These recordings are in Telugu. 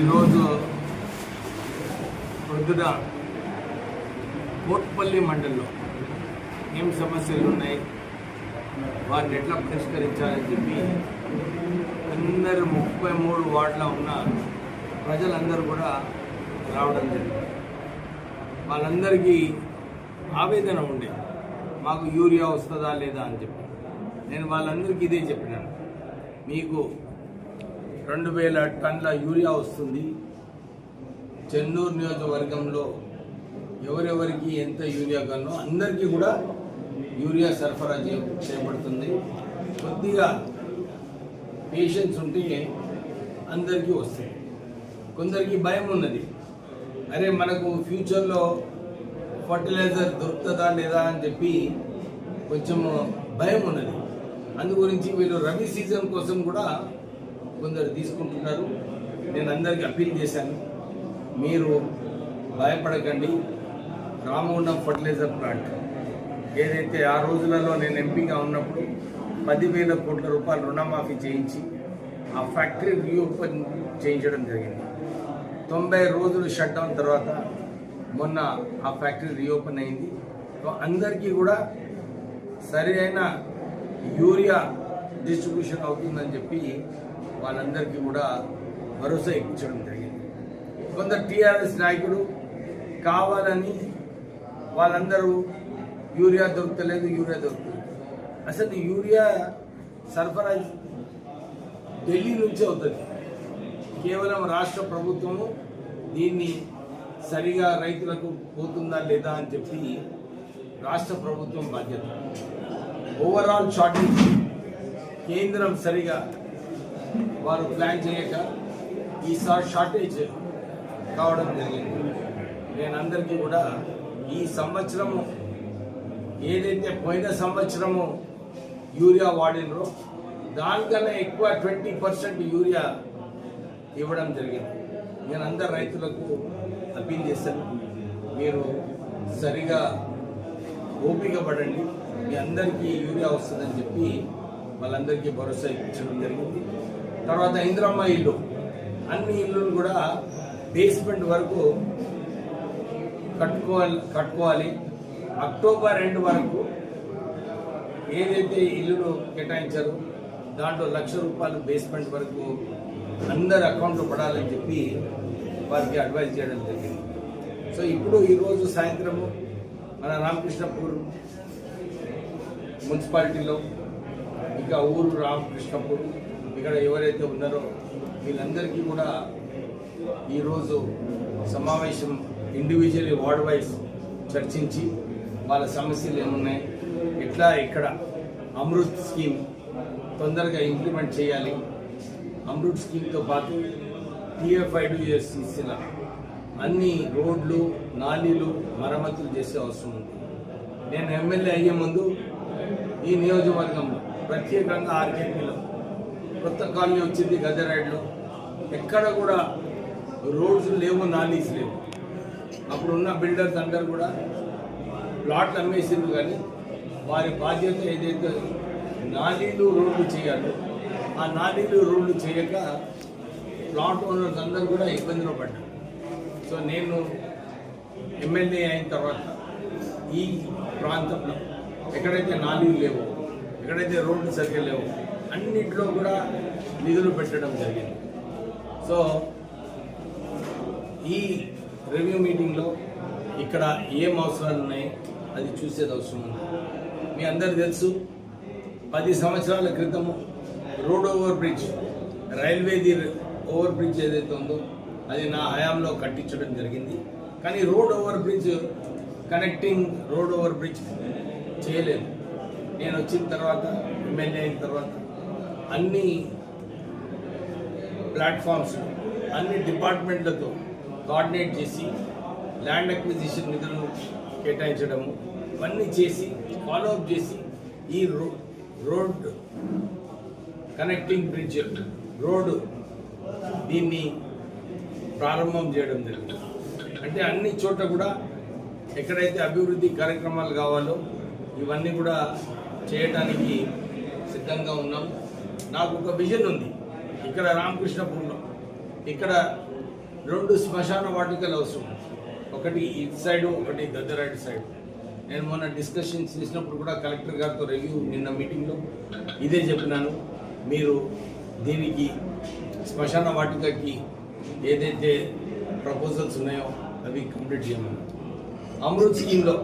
ఈరోజు ప్రొద్దున కోట్పల్లి మండలంలో ఏం సమస్యలు ఉన్నాయి, వాటిని ఎట్లా పరిష్కరించాలని చెప్పి అందరు 33 వార్డులో ఉన్న ప్రజలందరూ కూడా రావడం జరిగింది. వాళ్ళందరికీ ఆవేదన ఉండే, మాకు యూరియా వస్తుందా లేదా అని చెప్పి. నేను వాళ్ళందరికీ ఇదే చెప్పినాను, మీకు 2000 టన్నుల యూరియా వస్తుంది. చెన్నూరు నియోజకవర్గంలో ఎవరెవరికి ఎంత యూరియా కావాలో అందరికీ కూడా యూరియా సరఫరా చేయబడుతుంది. కొద్దిగా పేషెన్స్ ఉంటే అందరికీ వస్తుంది. కొందరికి భయం ఉన్నది, అరే మనకు ఫ్యూచర్లో ఫర్టిలైజర్ దొరుకుతుందా లేదా అని చెప్పి కొంచెం భయం ఉన్నది. అందు గురించి వీళ్ళు రబీ సీజన్ కోసం కూడా కొందరు తీసుకుంటున్నారు. నేను అందరికీ అప్పీల్ చేశాను, మీరు భయపడకండి. రామగుండం ఫర్టిలైజర్ ప్లాంట్ ఏదైతే ఆ రోజులలో నేను ఎంపీగా ఉన్నప్పుడు 10,000 కోట్ల రూపాయలు రుణమాఫీ చేయించి ఆ ఫ్యాక్టరీ రీఓపెన్ చేయించడం జరిగింది. 90 రోజులు షట్ డౌన్ తర్వాత మొన్న ఆ ఫ్యాక్టరీ రీఓపెన్ అయింది. అందరికీ కూడా సరి అయిన యూరియా డిస్ట్రిబ్యూషన్ అవుతుందని చెప్పి వాళ్ళందరికీ కూడా భరోసా ఇప్పించడం జరిగింది. కొందరు టీఆర్ఎస్ నాయకులు కావాలని వాళ్ళందరూ యూరియా దొరుకుతలేదు. అసలు యూరియా సరఫరా ఢిల్లీ నుంచి అవుతుంది. కేవలం రాష్ట్ర ప్రభుత్వము దీన్ని సరిగా రైతులకు పోతుందా లేదా అని చెప్పి రాష్ట్ర ప్రభుత్వం బాధ్యత. ఓవరాల్ షార్టేజ్ కేంద్రం సరిగా వారు ప్లాన్ చేయక ఈ షార్టేజ్ కావడం జరిగింది. నేను అందరికీ కూడా ఈ సంవత్సరము ఏదైతే పోయిన సంవత్సరము యూరియా వాడినరో దానికన్నా ఎక్కువ 20% యూరియా ఇవ్వడం జరిగింది. నేను అందరు రైతులకు అప్పీల్ చేశాను, మీరు సరిగా ఓపిక పడండి, మీ అందరికీ యూరియా వస్తుందని చెప్పి వాళ్ళందరికీ భరోసా ఇప్పించడం జరిగింది. తర్వాత ఇందిరమ్మ ఇల్లు, అన్ని ఇల్లులు కూడా బేస్మెంట్ వరకు కట్టుకోవాలి. అక్టోబర్ 2 వరకు ఏదైతే ఇల్లులు కేటాయించారో దాంట్లో ₹1,00,000 బేస్మెంట్ వరకు అందరి అకౌంట్లో పడాలని చెప్పి వారికి అడ్వైజ్ చేయడం జరిగింది. సో ఇప్పుడు ఈరోజు సాయంత్రము మన రామకృష్ణపూర్ మున్సిపాలిటీలో ఇక ఊరు రామకృష్ణపూర్ ఇక్కడ ఎవరైతే ఉన్నారో వీళ్ళందరికీ కూడా ఈరోజు సమావేశం ఇండివిజువల్లీ వార్డ్ వైజ్ చర్చించి వాళ్ళ సమస్యలు ఏమున్నాయి, ఎట్లా ఇక్కడ అమృత్ స్కీమ్ తొందరగా ఇంప్లిమెంట్ చేయాలి. అమృత్ స్కీమ్తో పాటు TFIDCల అన్ని రోడ్లు నాలీలు మరమ్మతులు చేసే అవసరం ఉంది. నేను ఎమ్మెల్యే అయ్యే ముందు ఈ నియోజకవర్గంలో ప్రత్యేకంగా RKPలో కొత్త కాలనీ వచ్చింది, గజరైడ్లో ఎక్కడ కూడా రోడ్స్ లేవు, నాలీస్ లేవు. అప్పుడున్న బిల్డర్స్ అందరు కూడా ప్లాట్లు అమ్మేసిండ్రు, కానీ వారి బాధ్యత ఏదైతే నాలీలు రోడ్లు చేయాలో ఆ నాలీలు రోడ్లు చేయక ప్లాట్ ఓనర్స్ అందరూ కూడా ఇబ్బందిలో పడ్డారు. సో నేను ఎమ్మెల్యే అయిన తర్వాత ఈ ప్రాంతంలో ఎక్కడైతే నాలీలు లేవో, ఎక్కడైతే రోడ్లు సరిగ్గా లేవో అన్నింటిలో కూడా నిధులు పెట్టడం జరిగింది. సో ఈ రివ్యూ మీటింగ్లో ఇక్కడ ఏం అవసరాలు ఉన్నాయి అది చూసేది అవసరం ఉంది. మీ అందరు తెలుసు, 10 సంవత్సరాల క్రితము రోడ్ ఓవర్ బ్రిడ్జ్, రైల్వేది ఓవర్ బ్రిడ్జ్ ఏదైతే ఉందో అది నా హయాంలో కట్టించడం జరిగింది. కానీ road over bridge road over bridge చేయలేదు. నేను వచ్చిన తర్వాత ఎమ్మెల్యే అయిన తర్వాత అన్ని ప్లాట్ఫామ్స్ అన్ని డిపార్ట్మెంట్లతో కోఆర్డినేట్ చేసి ల్యాండ్ అక్విజిషన్ నిధులను కేటాయించడము ఇవన్నీ చేసి ఫాలోఅప్ చేసి ఈ రోడ్ కనెక్టింగ్ బ్రిడ్జ్ రోడ్డు దీన్ని ప్రారంభం చేయడం జరిగింది. అంటే అన్ని చోట్ల కూడా ఎక్కడైతే అభివృద్ధి కార్యక్రమాలు కావాలో ఇవన్నీ కూడా చేయడానికి సిద్ధంగా ఉన్నాం. నాకు ఒక విజన్ ఉంది. ఇక్కడ రామకృష్ణపూర్లో ఇక్కడ 2 శ్మశాన వాటికలు అవసరం, ఒకటి ఇటు సైడ్, ఒకటి గద్దరాటి సైడ్. నేను మొన్న డిస్కషన్స్ చేసినప్పుడు కూడా కలెక్టర్ గారితో రివ్యూ నిన్న మీటింగ్లో ఇదే చెప్పినాను. మీరు దీనికి శ్మశాన వాటికకి ఏదైతే ప్రపోజల్స్ ఉన్నాయో అవి కంప్లీట్ చేయమన్నారు. అమృత్ స్కీమ్లో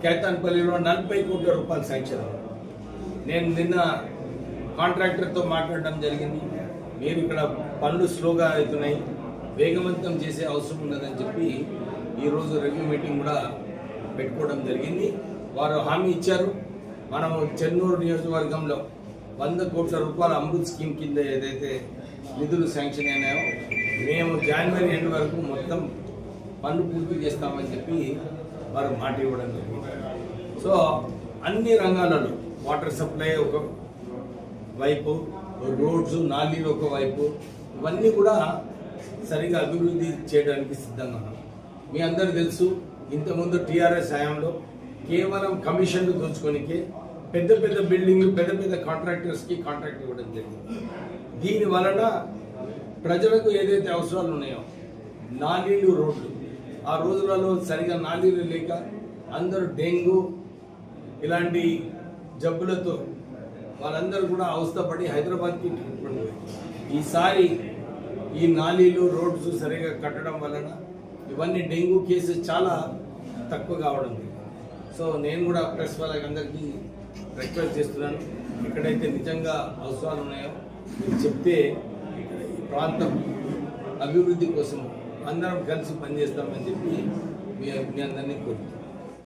కేతాన్పల్లిలో 40 కోట్ల రూపాయలు శాంక్షన్. నేను నిన్న కాంట్రాక్టర్తో మాట్లాడడం జరిగింది. మీరు ఇక్కడ పనులు స్లోగా అవుతున్నాయి, వేగవంతం చేసే అవసరం ఉన్నదని చెప్పి ఈరోజు రివ్యూ మీటింగ్ కూడా పెట్టుకోవడం జరిగింది. వారు హామీ ఇచ్చారు. మనము చెన్నూరు నియోజకవర్గంలో 100 కోట్ల రూపాయల అమృత్ స్కీమ్ కింద ఏదైతే నిధులు శాంక్షన్ అయినాయో మేము జనవరి ఎండ్ వరకు మొత్తం పనులు పూర్తి చేస్తామని చెప్పి వారు మాట ఇవ్వడం జరిగింది. సో అన్ని రంగాలలో వాటర్ సప్లై ఒక వైపు, రోడ్స్ నాలీలు ఒక వైపు, ఇవన్నీ కూడా సరిగా అభివృద్ధి చేయడానికి సిద్ధంగా ఉన్నాం. మీ అందరూ తెలుసు, ఇంతకుముందు టీఆర్ఎస్ హయాంలో కేవలం కమిషన్లు దోచుకోనికే పెద్ద పెద్ద బిల్డింగ్లు పెద్ద పెద్ద కాంట్రాక్టర్స్కి కాంట్రాక్ట్ ఇవ్వడం జరిగింది. దీని వలన ప్రజలకు ఏదైతే అవసరాలు ఉన్నాయో నాలీలు, రోడ్లు, ఆ రోజులలో సరిగా నాలీలు లేక అందరూ డెంగ్యూ ఇలాంటి జబ్బులతో వాళ్ళందరూ కూడా అవస్థపడి హైదరాబాద్కి ట్రీట్మెంట్ పోయింది. ఈసారి ఈ నాలీలు, రోడ్స్ సరిగా కట్టడం వలన ఇవన్నీ డెంగ్యూ కేసెస్ చాలా తక్కువ కావడం. సో నేను కూడా ప్రెస్ వాళ్ళకి అందరికీ రిక్వెస్ట్ చేస్తున్నాను, ఎక్కడైతే నిజంగా అవసరాలు ఉన్నాయో మీరు చెప్తే ఈ ప్రాంతం అభివృద్ధి కోసం అందరం కలిసి పనిచేస్తామని చెప్పి మీ అందరినీ కోరుతున్నాను.